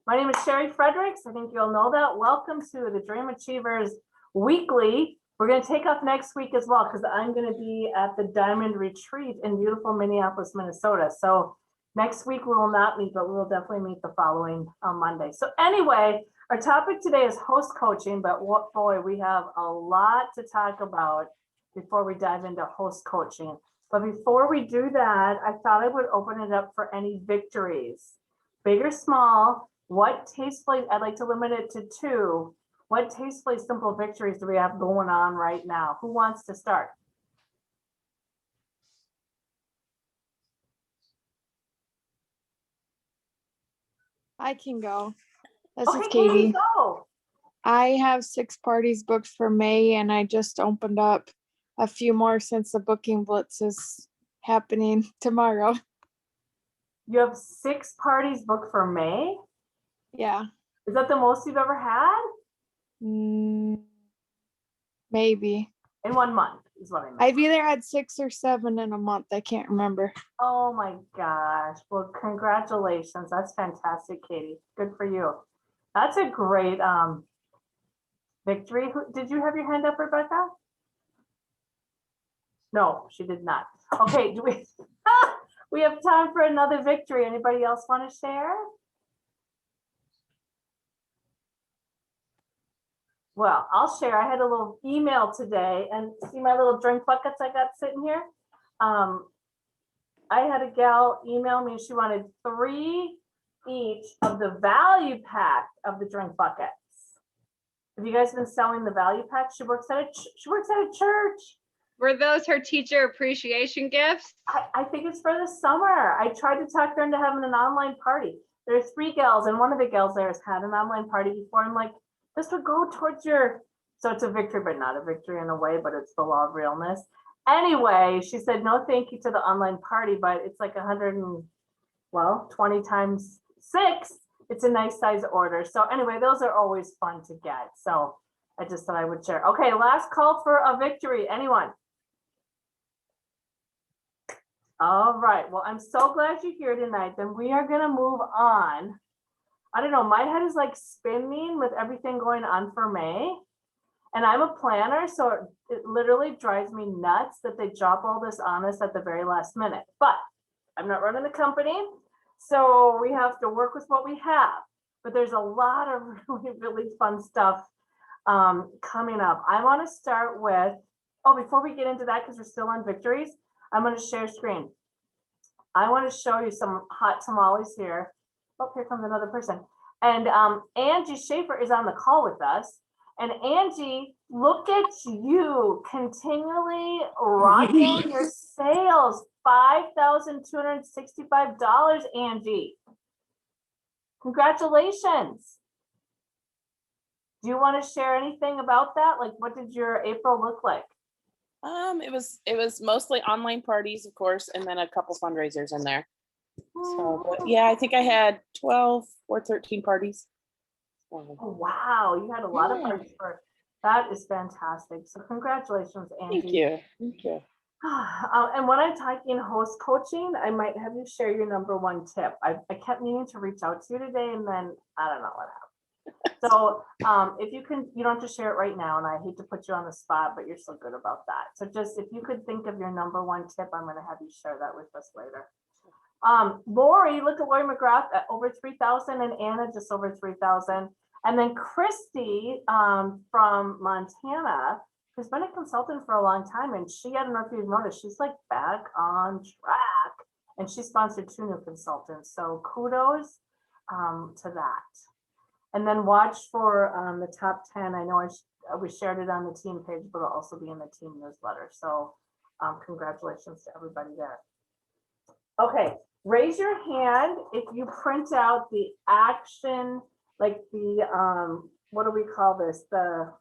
My name is Sherry Fredericks. I think you'll know that. Welcome to the Dream Achievers Weekly. We're going to take off next week as well because I'm going to be at the Diamond Retreat in beautiful Minneapolis, Minnesota. So next week we will not meet, but we will definitely meet the following Monday. So anyway, our topic today is host coaching, but what boy, we have a lot to talk about before we dive into host coaching. But before we do that, I thought I would open it up for any victories, big or small. What tastefully, I'd like to limit it to 2. What tastefully simple victories do we have going on right now? Who wants to start? I can go. This Okay, is Katie. go. I have 6 parties booked for May, and I just opened up a few more since the booking blitz is happening tomorrow. You have 6 parties booked for May? Yeah. Is that the most you've ever had? Maybe. In 1 month is what I meant. I've either had 6 or 7 in a month. I can't remember. Oh my gosh. Well, congratulations. That's fantastic, Katie. Good for you. That's a great victory. Did you have your hand up, Rebecca? No, she did not. Okay, do we have time for another victory. Anybody else want to share? Well, I'll share. I had a little email today, and see my little drink buckets I got sitting here. I had a gal email me. She wanted 3 each of the value pack of the drink buckets. Have you guys been selling the value pack? She works at a church. Were those her teacher appreciation gifts? I think it's for the summer. I tried to talk her into having an online party. There's 3 gals, and one of the gals there has had an online party before. I'm like, this would go towards your, so it's a victory, but not a victory in a way, but it's the law of realness. Anyway, she said, no, thank you to the online party, but it's like 20 times 6. It's a nice size order. So anyway, those are always fun to get. So I just thought I would share. Okay, last call for a victory. Anyone? All right. Well, I'm so glad you're here tonight. Then we are going to move on. I don't know. My head is like spinning with everything going on for May. And I'm a planner, so it literally drives me nuts that they drop all this on us at the very last minute. But I'm not running the company, so we have to work with what we have. But there's a lot of really, really fun stuff coming up. I want to start with, before we get into that, because we're still on victories, I'm going to share screen. I want to show you some hot tamales here. Oh, here comes another person. And Angie Schaefer is on the call with us. And Angie, look at you continually rocking your sales. $5,265, Angie. Congratulations. Do you want to share anything about that? Like, what did your April look like? It was mostly online parties, of course, and then a couple fundraisers in there. So, but yeah, I think I had 12 or 13 parties. Oh, wow, you had a lot of parties for that. Is fantastic. So congratulations, Angie. Thank you. Thank you. And when I'm talking host coaching, I might have you share your number 1 tip. I kept meaning to reach out to you today, and then I don't know what happened. So if you can, you don't have to share it right now, and I hate to put you on the spot, but you're so good about that. So just if you could think of your number 1 tip, I'm going to have you share that with us later. Lori, look at Lori McGrath at over 3,000, and Anna just over 3,000. And then Christy from Montana, who's been a consultant for a long time, and she, I don't know if you've noticed, she's like back on track, and she sponsored 2 new consultants. So kudos to that. And then watch for the top 10. I know we shared it on the team page, but it'll also be in the team newsletter. So congratulations to everybody there. Okay, raise your hand if you print out the action, like the, what do we call this? The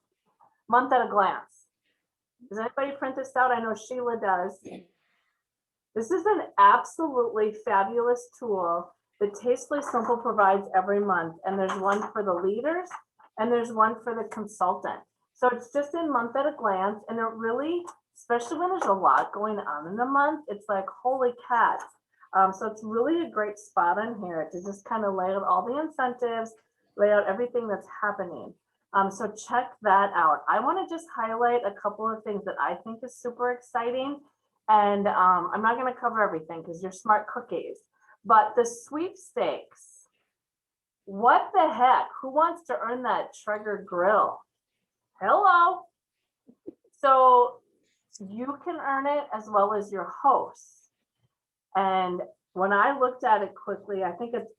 month at a glance. Does anybody print this out? I know Sheila does. This is an absolutely fabulous tool that Tastefully Simple provides every month. And there's one for the leaders and there's one for the consultant. So it's just in month at a glance, and it really, especially when there's a lot going on in the month, it's like, holy cats. So it's really a great spot on here to just kind of lay out all the incentives, lay out everything that's happening. So check that out. I want to just highlight a couple of things that I think is super exciting. And I'm not going to cover everything because you're smart cookies, but the sweepstakes. What the heck? Who wants to earn that Traeger grill? Hello. So you can earn it as well as your hosts. And when I looked at it quickly, I think it's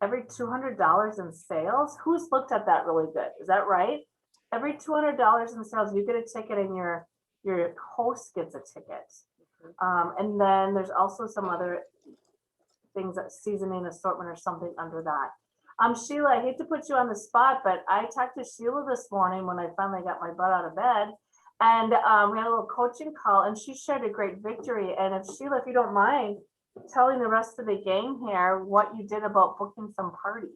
every $200 in sales. Who's looked at that really good? Is that right? Every $200 in sales, you get a ticket and your host gets a ticket. And then there's also some other things, that seasoning assortment or something under that. Sheila, I hate to put you on the spot, but I talked to Sheila this morning when I finally got my butt out of bed, and we had a little coaching call, and she shared a great victory. And if Sheila, if you don't mind telling the rest of the gang here what you did about booking some parties.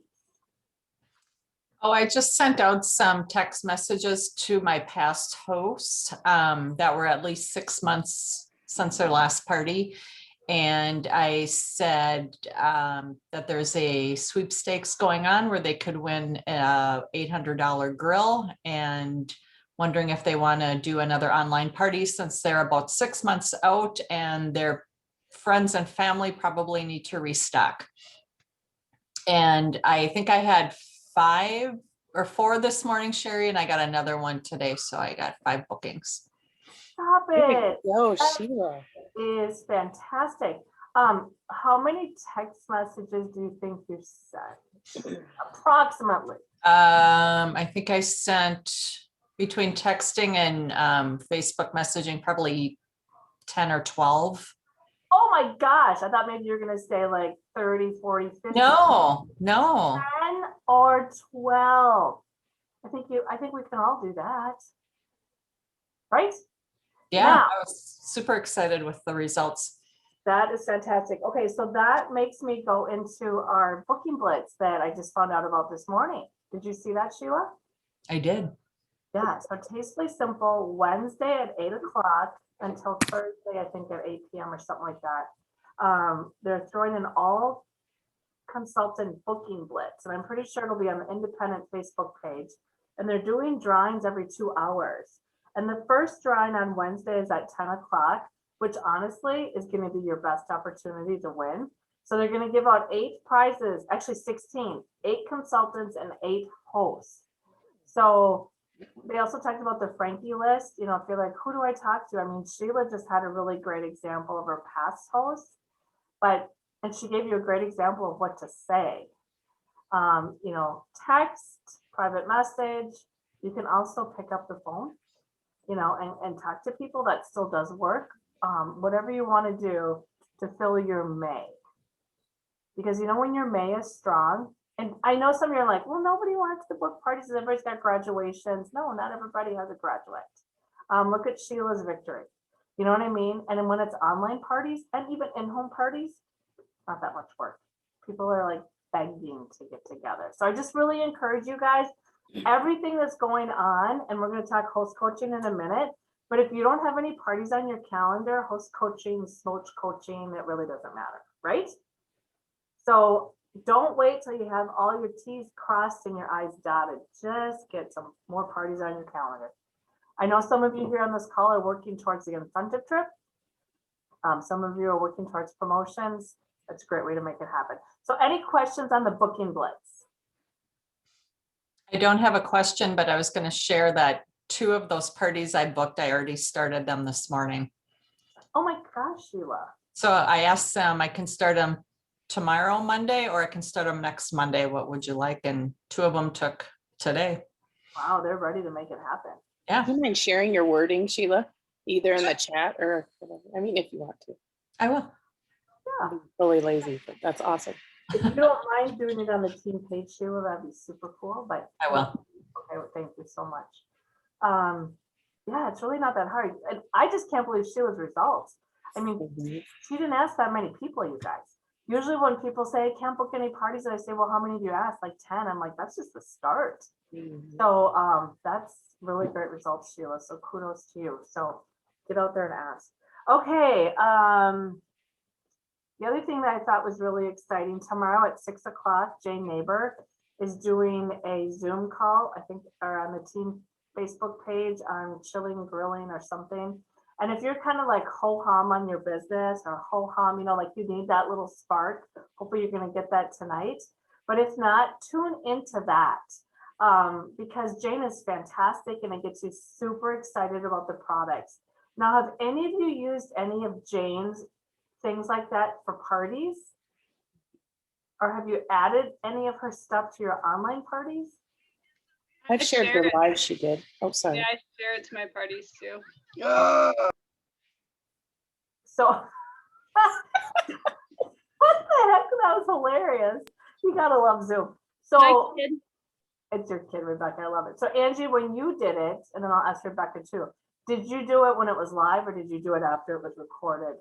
Oh, I just sent out some text messages to my past hosts that were at least 6 months since their last party. And I said that there's a sweepstakes going on where they could win a $800 grill, and wondering if they want to do another online party since they're about 6 months out and their friends and family probably need to restock. And I think I had 5 or 4 this morning, Sherry, and I got another one today. So I got 5 bookings. Stop it. Oh, That Sheila. is fantastic. How many text messages do you think you sent? Approximately. I think I sent, between texting and Facebook messaging, probably 10 or 12. Oh my gosh, I thought maybe you were gonna say like 30, 40, 50. No. 10 or 12. I think we can all do that. Right? Yeah, Now, I was super excited with the results. that is fantastic. Okay, so that makes me go into our booking blitz that I just found out about this morning. Did you see that, Sheila? I did. Yeah, so Tastefully Simple, Wednesday at 8 o'clock until Thursday, I think at 8 p.m. or something like that. They're throwing an all consultant booking blitz, and I'm pretty sure it'll be on the independent Facebook page. And they're doing drawings every 2 hours. And the first drawing on Wednesday is at 10 o'clock, which honestly is going to be your best opportunity to win. So they're going to give out 8 prizes, actually 16, 8 consultants and 8 hosts. So they also talked about the Frankie list. You know, if you're like, who do I talk to? I mean, Sheila just had a really great example of her past hosts, and she gave you a great example of what to say. You know, text, private message. You can also pick up the phone, you know, and talk to people. That still does work. Whatever you want to do to fill your May. Because, you know, when your May is strong, and I know some of you are like, well, nobody wants to book parties. Everybody's got graduations. No, not everybody has a graduate. Look at Sheila's victory. You know what I mean? And then when it's online parties and even in-home parties, not that much work. People are like begging to get together. So I just really encourage you guys, everything that's going on, and we're going to talk host coaching in a minute, but if you don't have any parties on your calendar, host coaching, smooch coaching, it really doesn't matter, right? So don't wait till you have all your T's crossed and your I's dotted. Just get some more parties on your calendar. I know some of you here on this call are working towards the incentive trip. Some of you are working towards promotions. That's a great way to make it happen. So any questions on the booking blitz? I don't have a question, but I was going to share that 2 of those parties I booked, I already started them this morning. Oh my gosh, Sheila. So I asked them, I can start them tomorrow, Monday, or I can start them next Monday. What would you like? And 2 of them took today. Wow, they're ready to make it happen. Yeah, Do you mind sharing your wording, Sheila? Either in the chat or, whatever. I mean, if you want to. I will. Yeah. I'm really lazy, but that's awesome. If you don't mind doing it on the team page, Sheila, that'd be super cool. But I will. okay, well, thank you so much. Yeah, it's really not that hard. And I just can't believe Sheila's results. I mean, Mhm. she didn't ask that many people, you guys. Usually when people say I can't book any parties, I say, well, how many do you ask? Like 10. I'm like, that's just the start. Mhm. So that's really great results, Sheila. So kudos to you. So get out there and ask. Okay. The other thing that I thought was really exciting, tomorrow at 6 o'clock, Jane Neighbor is doing a Zoom call, I think, or on the team Facebook page on chilling, grilling or something. And if you're kind of like ho-hum on your business or ho-hum, like you need that little spark, hopefully you're going to get that tonight. But if not, tune into that because Jane is fantastic and it gets you super excited about the products. Now, have any of you used any of Jane's things like that for parties? Or have you added any of her stuff to your online parties? I've I shared shared the it. live she did. Oh, sorry. Yeah, I share it to my parties too. So what the heck? That was hilarious. You gotta love Zoom. My So kid, it's your kid, Rebecca. I love it. So Angie, when you did it, and then I'll ask Rebecca too, did you do it when it was live or did you do it after it was recorded?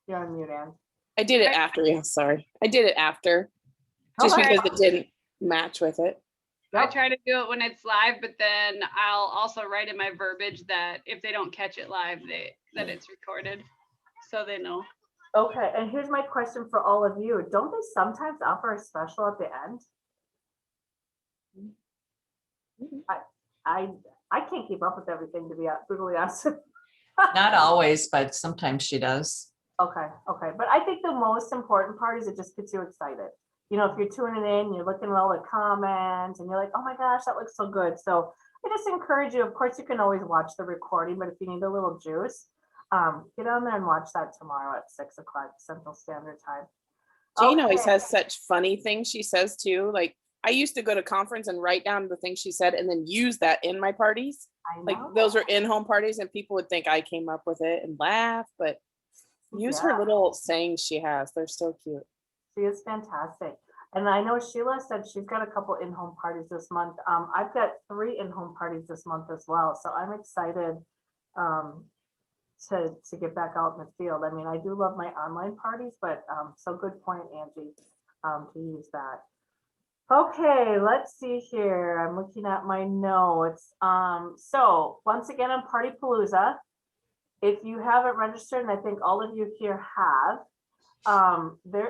You're on mute, Ann. I did it after. Yeah, sorry. I did it after just Okay. because it didn't match with it. I Yep. try to do it when it's live, but then I'll also write in my verbiage that if they don't catch it live, that it's recorded, so they know. Okay, and here's my question for all of you. Don't they sometimes offer a special at the end? I can't keep up with everything, to be brutally honest. Not always, but sometimes she does. Okay, but I think the most important part is it just gets you excited. If you're tuning in, you're looking at all the comments and you're like, oh my gosh, that looks so good. So I just encourage you, of course, you can always watch the recording, but if you need a little juice, get on there and watch that tomorrow at 6 o'clock Central Standard Time. Jane always Okay. has such funny things she says too. Like I used to go to conference and write down the things she said and then use that in my parties. I Like know. those are in-home parties and people would think I came up with it and laugh, but use her Yeah. little sayings she has. They're so cute. She is fantastic. And I know Sheila said she's got a couple in-home parties this month. I've got 3 in-home parties this month as well. So I'm excited to get back out in the field. I mean, I do love my online parties, but so good point, Angie, to use that. Okay, let's see here. I'm looking at my notes. So once again on Party Palooza, if you haven't registered, and I think all of you here have, there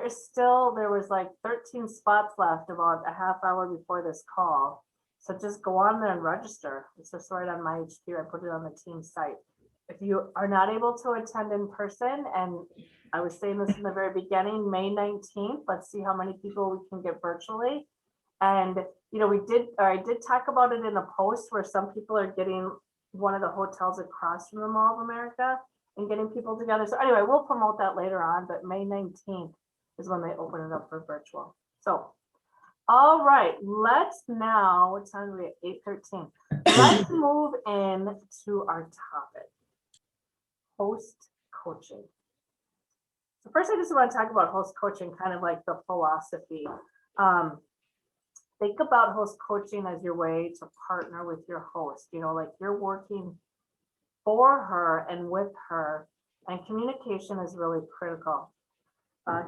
was like 13 spots left about a half hour before this call. So just go on there and register. It's just right on my HQ. I put it on the team site. If you are not able to attend in person, and I was saying this in the very beginning, May 19th, let's see how many people we can get virtually. And, I did talk about it in a post where some people are getting one of the hotels across from the Mall of America and getting people together. So anyway, we'll promote that later on, but May 19th is when they open it up for virtual. So, all right, let's now, what time are we at? 8:13. Let's move in to our topic, host coaching. So first, I just want to talk about host coaching, kind of like the philosophy. Think about host coaching as your way to partner with your host, like you're working for her and with her, and communication is really critical.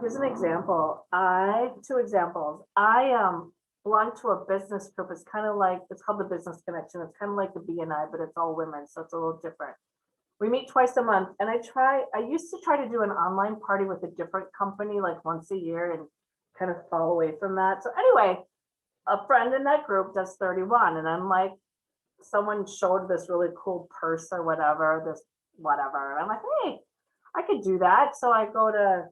Here's an example. 2 examples. I belong to a business group. It's kind of like, it's called the Business Connection. It's kind of like the BNI, but it's all women, so it's a little different. We meet twice a month, and I used to try to do an online party with a different company like once a year and kind of fall away from that. So anyway, a friend in that group does 31, and I'm like, someone showed this really cool purse or whatever, and I'm like, hey, I could do that. So I go to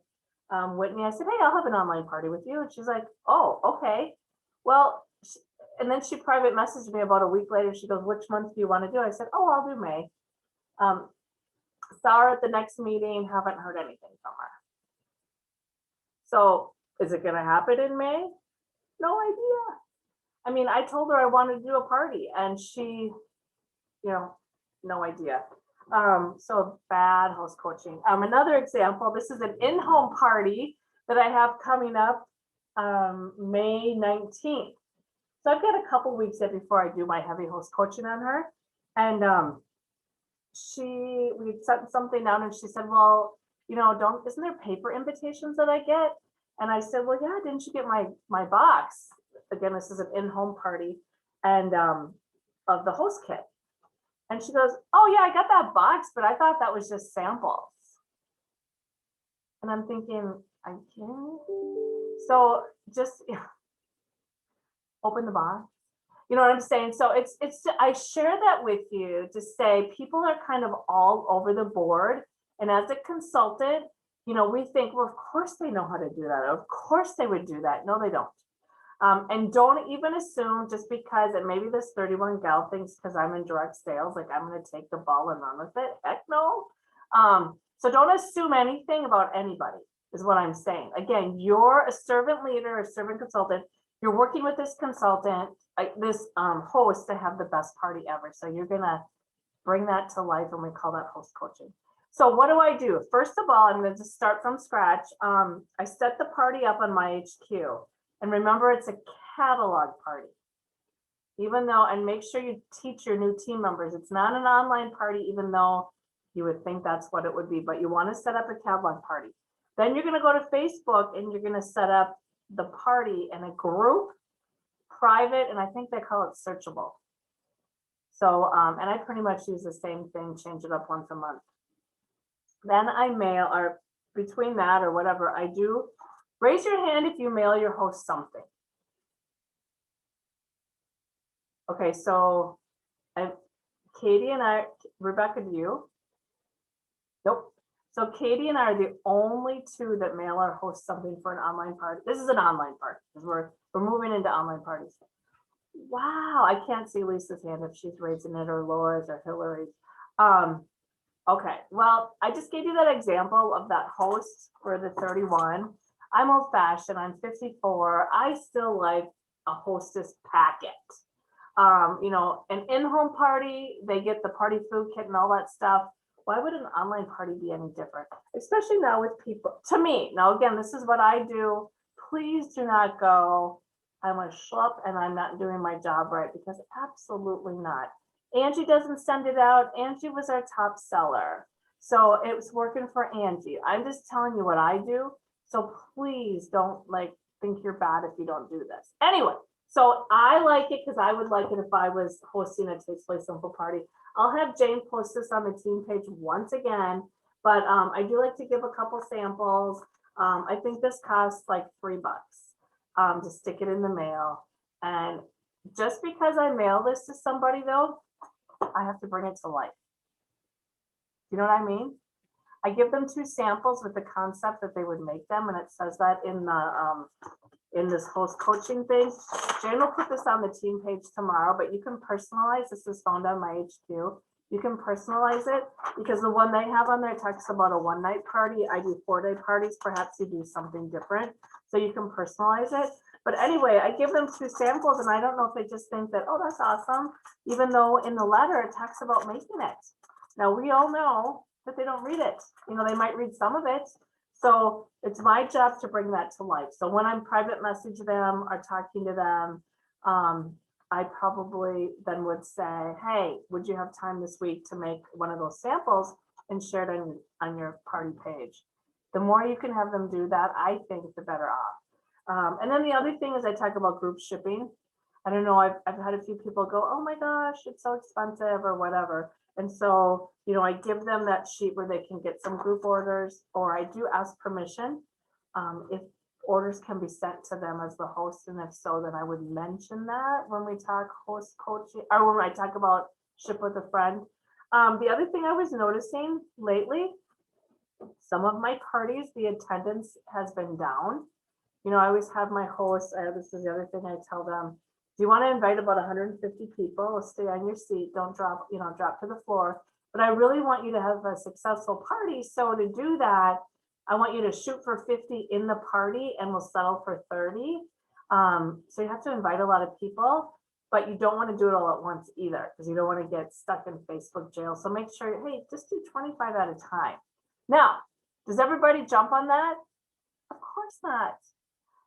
Whitney. I said, hey, I'll have an online party with you. And she's like, oh, okay. Well, and then she private messaged me about a week later. She goes, which month do you want to do? I said, oh, I'll do May. Saw her at the next meeting, haven't heard anything from her. So is it going to happen in May? No idea. I mean, I told her I wanted to do a party and she, no idea. So bad host coaching. Another example, this is an in-home party that I have coming up May 19th. So I've got a couple weeks yet before I do my heavy host coaching on her. And we sent something down and she said, well, isn't there paper invitations that I get? And I said, well, yeah, didn't you get my box? Again, this is an in-home party and of the host kit. And she goes, oh yeah, I got that box, but I thought that was just samples. And I'm thinking, I can't. So just open the box. You know what I'm saying? So I share that with you to say people are kind of all over the board. And as a consultant, you know, we think, well, of course they know how to do that. Of course they would do that. No, they don't. And don't even assume just because, and maybe this 31 gal thinks because I'm in direct sales, like I'm going to take the ball and run with it. Heck no. So don't assume anything about anybody is what I'm saying. Again, you're a servant leader, a servant consultant. You're working with this consultant, this host to have the best party ever. So you're going to bring that to life, and we call that host coaching. So what do? First of all, I'm going to just start from scratch. I set the party up on my HQ. And remember, it's a catalog party. Even though, and make sure you teach your new team members, it's not an online party, even though you would think that's what it would be, but you want to set up a catalog party. Then you're going to go to Facebook and you're going to set up the party in a group, private, and I think they call it searchable. So, and I pretty much use the same thing, change it up once a month. Then I mail, or between that or whatever I do, raise your hand if you mail your host something. Okay, so Katie and I, Rebecca, do you? Nope. So Katie and I are the only two that mail our host something for an online party. This is an online party because we're moving into online parties. Wow, I can't see Lisa's hand if she's raising it, or Laura's or Hillary's. Okay, well, I just gave you that example of that host for the 31. I'm old fashioned, I'm 54. I still like a hostess packet. You know, an in-home party, they get the party food kit and all that stuff. Why would an online party be any different? Especially now with people, to me, now again, this is what I do. Please do not go, I'm a schlup and I'm not doing my job right, because absolutely not. Angie doesn't send it out. Angie was our top seller. So it was working for Angie. I'm just telling you what I do. So please don't like think you're bad if you don't do this. Anyway, so I like it because I would like it if I was hosting a Takes Place Simple party. I'll have Jane post this on the team page once again, but I do like to give a couple samples. I think this costs like $3 to stick it in the mail. And just because I mail this to somebody though, I have to bring it to life. You know what I mean? I give them 2 samples with the concept that they would make them, and it says that in the in this host coaching thing. Jane will put this on the team page tomorrow, but you can personalize. This is found on my HQ. You can personalize it because the one they have on there talks about a one-night party. I do 4-day parties. Perhaps you do something different, so you can personalize it. But anyway, I give them 2 samples, and I don't know if they just think that, oh, that's awesome, even though in the letter it talks about making it. Now, we all know that they don't read it. You know, they might read some of it. So it's my job to bring that to life. So when I'm private message them or talking to them, I probably then would say, hey, would you have time this week to make one of those samples and share it on your party page? The more you can have them do that, I think the better off. And then the other thing is I talk about group shipping. I don't know, I've had a few people go, oh my gosh, it's so expensive or whatever. And so, you know, I give them that sheet where they can get some group orders, or I do ask permission if orders can be sent to them as the host. And if so, then I would mention that when we talk host coaching, or when I talk about ship with a friend. The other thing I was noticing lately, some of my parties, the attendance has been down. You know, I always have my hosts, this is the other thing I tell them, do you want to invite about 150 people? Stay on your seat, don't drop, you know, drop to the floor. But I really want you to have a successful party. So to do that, I want you to shoot for 50 in the party and we'll settle for 30. So you have to invite a lot of people, but you don't want to do it all at once either, because you don't want to get stuck in Facebook jail. So make sure, hey, just do 25 at a time. Now, does everybody jump on that? Of course not.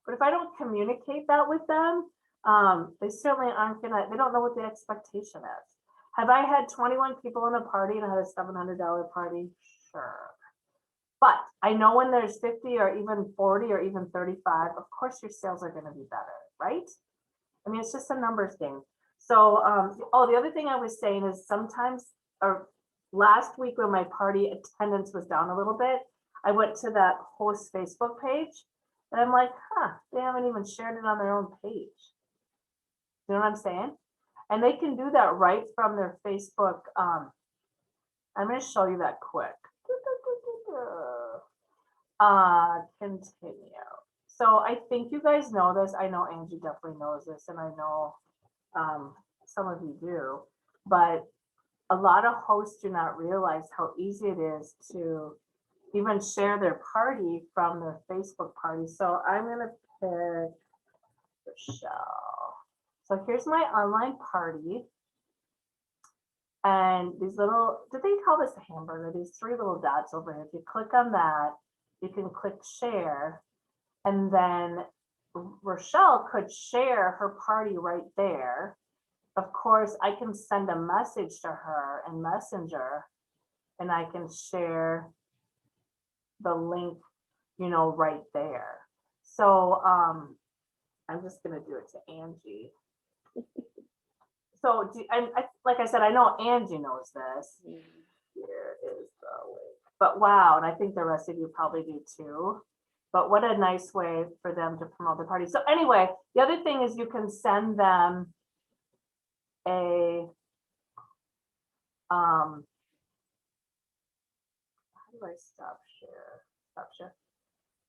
But if I don't communicate that with them, they certainly aren't gonna, they don't know what the expectation is. Have I had 21 people in a party and I had a $700 party? Sure. But I know when there's 50 or even 40 or even 35, of course your sales are gonna be better, right? I mean, it's just a numbers game. So, oh, the other thing I was saying is sometimes, or last week when my party attendance was down a little bit, I went to that host Facebook page and I'm like, they haven't even shared it on their own page. You know what I'm saying? And they can do that right from their Facebook. I'm going to show you that quick. Continue. So I think you guys know this. I know Angie definitely knows this, and I know some of you do, but a lot of hosts do not realize how easy it is to even share their party from their Facebook party. So I'm going to pick Rochelle. So here's my online party. And these little, did they call this a hamburger? These three little dots over here. If you click on that, you can click share. And then Rochelle could share her party right there. Of course, I can send a message to her in Messenger and I can share the link, right there. So I'm just gonna do it to Angie. So, like I said, I know Angie knows this. Here is the link. But wow, and I think the rest of you probably do too. But what a nice way for them to promote the party. So anyway, the other thing is you can send them a, how do I stop share? Stop share.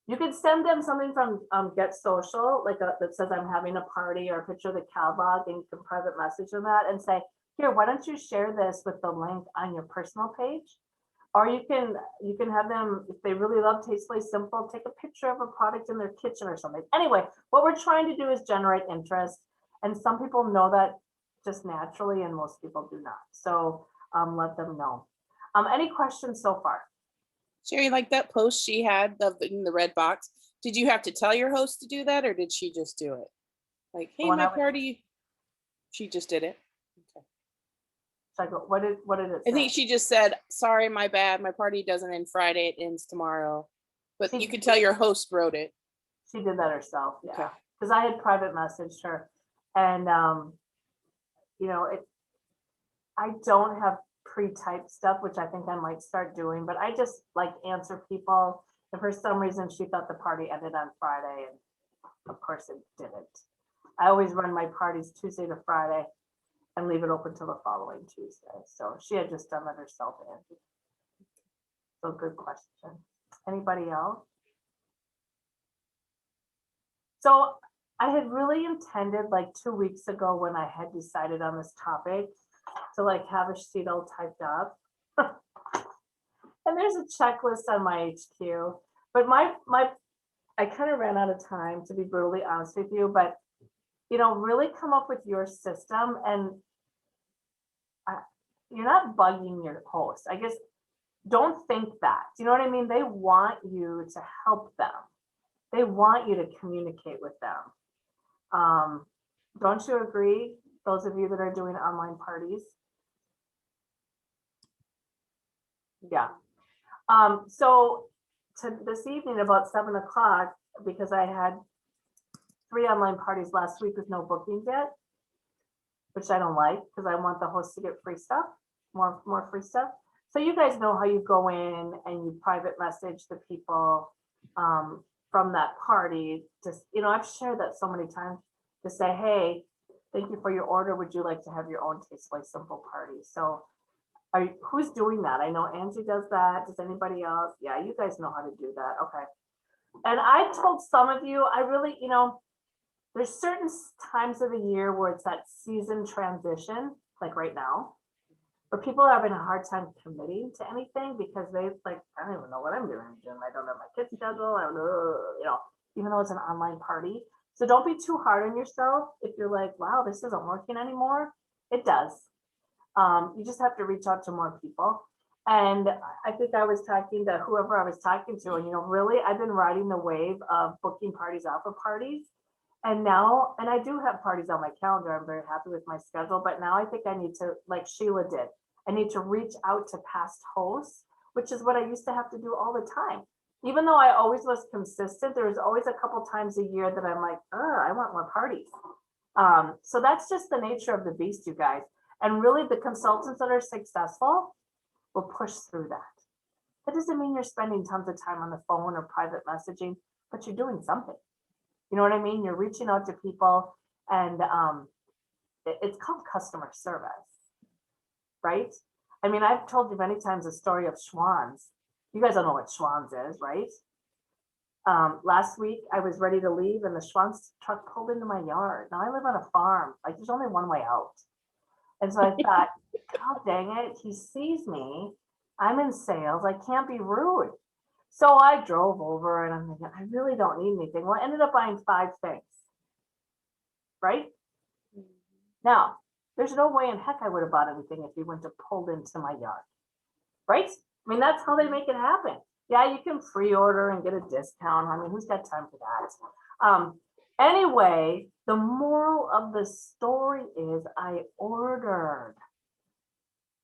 You can send them something from Get Social, like that says I'm having a party, or a picture of the cow log, and you can private message them that and say, here, why don't you share this with the link on your personal page? Or you can have them, if they really love Tastefully Simple, take a picture of a product in their kitchen or something. Anyway, what we're trying to do is generate interest, and some people know that just naturally, and most people do not. So let them know. Any questions so far? Sherry, like that post she had in the red box, did you have to tell your host to do that, or did she just do it? Like, hey, my party, she just did it. Okay. So I go, what did it say? I think she just said, sorry, my bad. My party doesn't end Friday, it ends tomorrow. But you could tell your host wrote it. She did that herself, yeah. Okay. Because I had private messaged her, and I don't have pre-typed stuff, which I think I might start doing, but I just like answer people. If for some reason she thought the party ended on Friday, and of course it didn't. I always run my parties Tuesday to Friday and leave it open till the following Tuesday. So she had just done that herself, Angie. So good question. Anybody else? So I had really intended, like 2 weeks ago when I had decided on this topic, to like have a sheet all typed up. And there's a checklist on my HQ, but I kind of ran out of time, to be brutally honest with you, but really come up with your system, and you're not bugging your host. I guess don't think that. Do you know what I mean? They want you to help them. They want you to communicate with them. Don't you agree? Those of you that are doing online parties. Yeah. So this evening about 7 o'clock, because I had 3 online parties last week with no bookings yet, which I don't like, because I want the host to get free stuff, more free stuff. So you guys know how you go in and you private message the people from that party. Just, I've shared that so many times to say, hey, thank you for your order. Would you like to have your own Tastefully Simple party? So who's doing that? I know Angie does that. Does anybody else? Yeah, you guys know how to do that. Okay. And I told some of you, I really, there's certain times of the year where it's that season transition, like right now, where people are having a hard time committing to anything because they like, I don't even know what I'm doing in June. I don't have my kids' schedule. I don't know, even though it's an online party. So don't be too hard on yourself. If you're like, wow, this isn't working anymore, it does. You just have to reach out to more people. And I think I was talking to whoever I was talking to, and really, I've been riding the wave of booking parties off of parties. And now, and I do have parties on my calendar. I'm very happy with my schedule, but now I think I need to, like Sheila did, I need to reach out to past hosts, which is what I used to have to do all the time. Even though I always was consistent, there was always a couple times a year that I'm like, oh, I want more parties. So that's just the nature of the beast, you guys. And really the consultants that are successful will push through that. That doesn't mean you're spending tons of time on the phone or private messaging, but you're doing something. You know what I mean? You're reaching out to people, and it's called customer service, right? I mean, I've told you many times the story of Schwann's. You guys don't know what Schwann's is, right? Last week I was ready to leave and the Schwann's truck pulled into my yard. Now I live on a farm, like there's only one way out. And so I thought, God dang it, he sees me. I'm in sales. I can't be rude. So I drove over and I'm thinking, I really don't need anything. Well, I ended up buying 5 things. Right? Now, there's no way in heck I would have bought anything if he wouldn't have pulled into my yard. Right? I mean, that's how they make it happen. Yeah, you can pre-order and get a discount. I mean, who's got time for that? Anyway, the moral of the story is I ordered.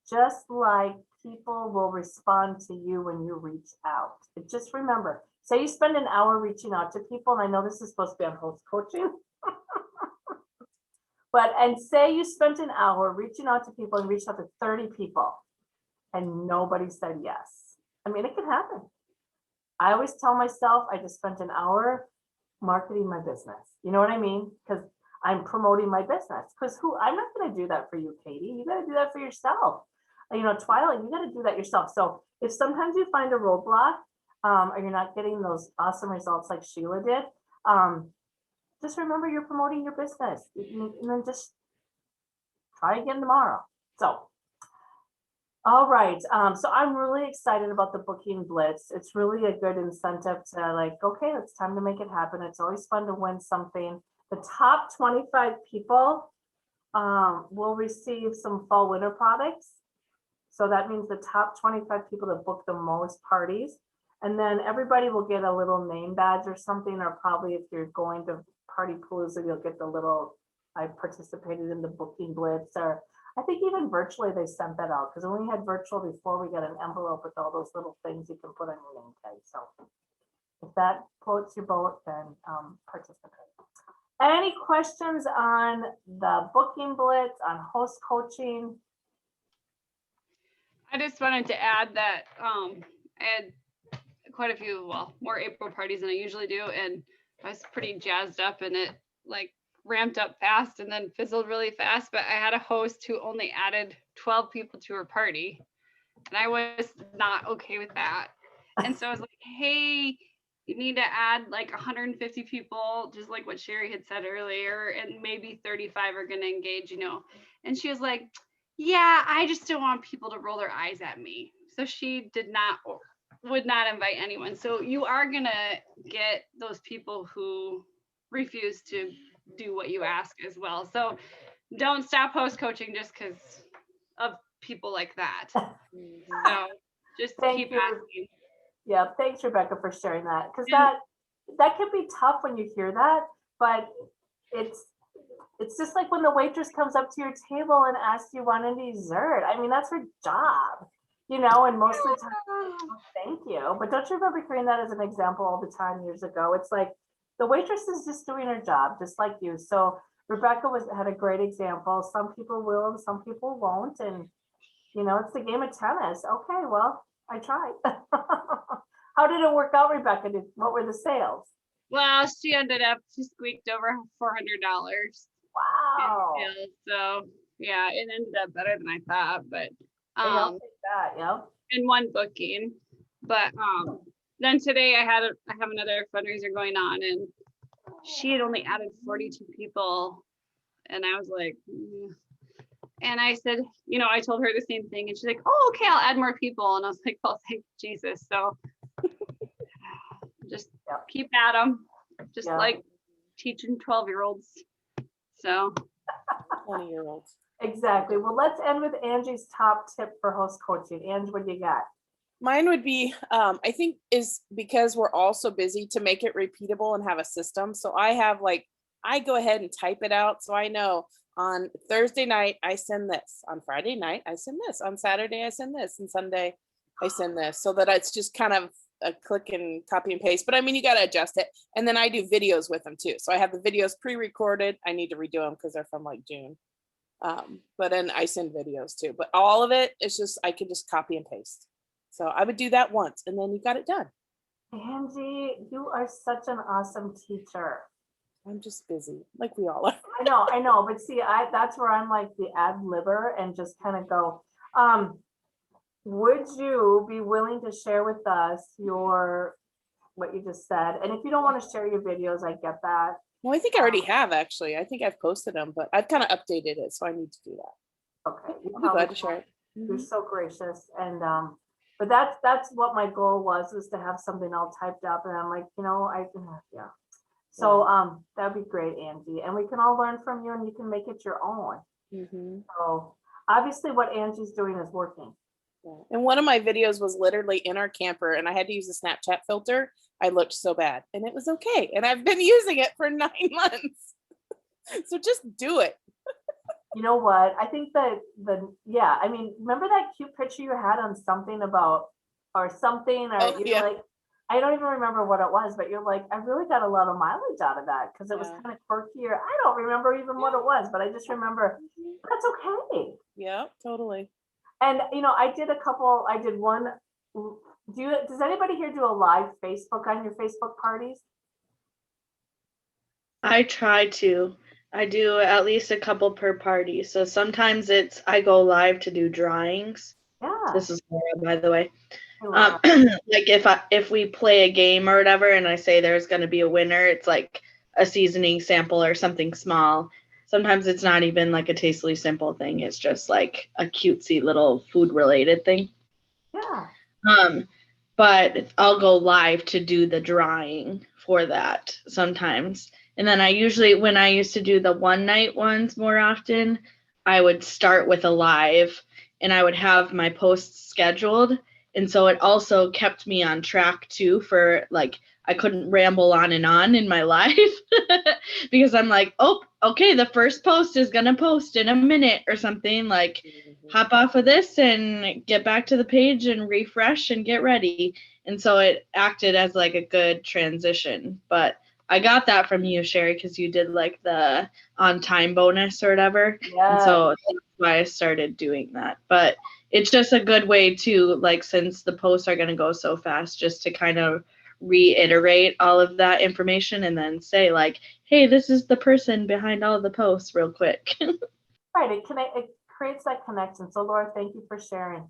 Just like people will respond to you when you reach out. Just remember, say you spend an hour reaching out to people, and I know this is supposed to be on host coaching, and say you spent an hour reaching out to people and reached out to 30 people and nobody said yes. I mean, it can happen. I always tell myself I just spent an hour marketing my business. You know what I mean? Because I'm promoting my business. Because I'm not going to do that for you, Katie. You got to do that for yourself. You know, Twilight, you got to do that yourself. So if sometimes you find a roadblock or you're not getting those awesome results like Sheila did, just remember you're promoting your business, and then just try again tomorrow. So, all right. So I'm really excited about the booking blitz. It's really a good incentive to like, okay, it's time to make it happen. It's always fun to win something. The top 25 people will receive some fall winter products. So that means the top 25 people that book the most parties. And then everybody will get a little name badge or something, or probably if you're going to Party Palooza, you'll get the little, I participated in the booking blitz, or I think even virtually they sent that out, because when we had virtual before, we got an envelope with all those little things you can put on your name tag. So if that floats your boat, then participate. Any questions on the booking blitz, on host coaching? I just wanted to add that I had quite a few, well, more April parties than I usually do, and I was pretty jazzed up, and it like ramped up fast and then fizzled really fast. But I had a host who only added 12 people to her party, and I was not okay with that. And so I was like, hey, you need to add like 150 people, just like what Sherry had said earlier, and maybe 35 are going to engage, you know. And she was like, yeah, I just don't want people to roll their eyes at me. So she would not invite anyone. So you are going to get those people who refuse to do what you ask as well. So don't stop host coaching just because of people like that. So just keep asking. Yeah, thanks, Rebecca, for sharing that. Because that can be tough when you hear that, but it's just like when the waitress comes up to your table and asks you want a dessert. I mean, that's her job, you know, and most of the time, oh, thank you. But don't you remember hearing that as an example all the time years ago? It's like the waitress is just doing her job, just like you. So Rebecca had a great example. Some people will and some people won't. And, you know, it's the game of tennis. Okay, well, I tried. How did it work out, Rebecca? What were the sales? Well, she squeaked over $400. Wow. So yeah, it ended up better than I thought, but I'll take that, yeah. In one booking. But then today I have another fundraiser going on, and she had only added 42 people, and I was like, and I said, you know, I told her the same thing, and she's like, oh, okay, I'll add more people, and I was like, oh, thank Jesus. So just keep at them, just like teaching 12-year-olds. So 20-year-olds. Exactly. Well, let's end with Angie's top tip for host coaching. Angie, what do you got? Mine would be, I think, is because we're all so busy to make it repeatable and have a system. So I go ahead and type it out. So I know on Thursday night, I send this. On Friday night, I send this. On Saturday, I send this. And Sunday, I send this. So that it's just kind of a click and copy and paste. But I mean, you got to adjust it. And then I do videos with them too. So I have the videos pre-recorded. I need to redo them because they're from like June. But then I send videos too. But all of it is just, I can just copy and paste. So I would do that once and then you got it done. Angie, you are such an awesome teacher. I'm just busy, like we all are. I know, but see, that's where I'm like the ad libber and just kind of go, would you be willing to share with us what you just said? And if you don't want to share your videos, I get that. No, I think I already have actually. I think I've posted them, but I've kind of updated it, so I need to do that. Okay. you I'll be glad probably to share it. You're so gracious. And, but that's what my goal was to have something all typed up. And I'm like, yeah. So, that'd be great, Angie. And we can all learn from you and you can make it your own. Mhm. So obviously what Angie's doing is working. Yeah. And one of my videos was literally in our camper and I had to use a Snapchat filter. I looked so bad and it was okay. And I've been using it for 9 months. So just do it. You know what? I think yeah, I mean, remember that cute picture you had on something about, or something, or Oh, you're yeah. like, I don't even remember what it was, but you're like, I really got a lot of mileage out of that because it was Yeah. kind of quirky, or I don't remember even what it was, but I just remember that's okay. Yeah, totally. And I did one. Does anybody here do a live Facebook on your Facebook parties? I try to. I do at least a couple per party. So sometimes I go live to do drawings. Yeah. This is Laura, by the way. Hey, Laura. Like if we play a game or whatever and I say there's going to be a winner, it's like a seasoning sample or something small. Sometimes it's not even like a tastily simple thing. It's just like a cutesy little food related thing. Yeah. But I'll go live to do the drawing for that sometimes. And then when I used to do the one night ones more often, I would start with a live and I would have my posts scheduled. And so it also kept me on track too, for like, I couldn't ramble on in my life because I'm like, oh, okay, the first post is going to post in a minute or something, like hop off of this and get back to the page and refresh and get ready. And so it acted as like a good transition. But I got that from you, Sherry, because you did like the on time bonus or whatever. Yeah. And so that's why I started doing that. But it's just a good way to, like, since the posts are going to go so fast, just to kind of reiterate all of that information and then say like, hey, this is the person behind all of the posts real quick. Right. It creates that connection. So Laura, thank you for sharing.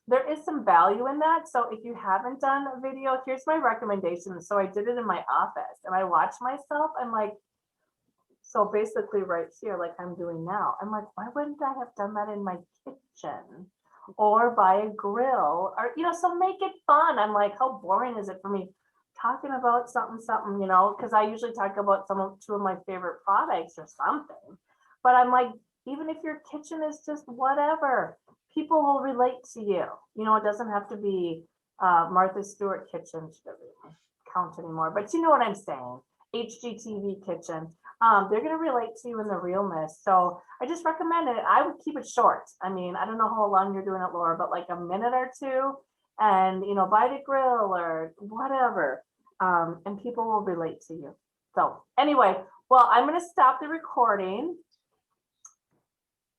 There is some value in that. So if you haven't done a video, here's my recommendation. So I did it in my office and I watched myself. I'm like, so basically right here, like I'm doing now, I'm like, why wouldn't I have done that in my kitchen or by a grill, or, so make it fun. I'm like, how boring is it for me talking about something, because I usually talk about two of my favorite products or something. But I'm like, even if your kitchen is just whatever, people will relate to you. It doesn't have to be Martha Stewart kitchen, she doesn't count anymore, but you know what I'm saying. HGTV kitchen. They're going to relate to you in the realness. So I just recommend it. I would keep it short. I mean, I don't know how long you're doing it, Laura, but like a minute or two, and by the grill or whatever, and people will relate to you. So anyway, well, I'm going to stop the recording.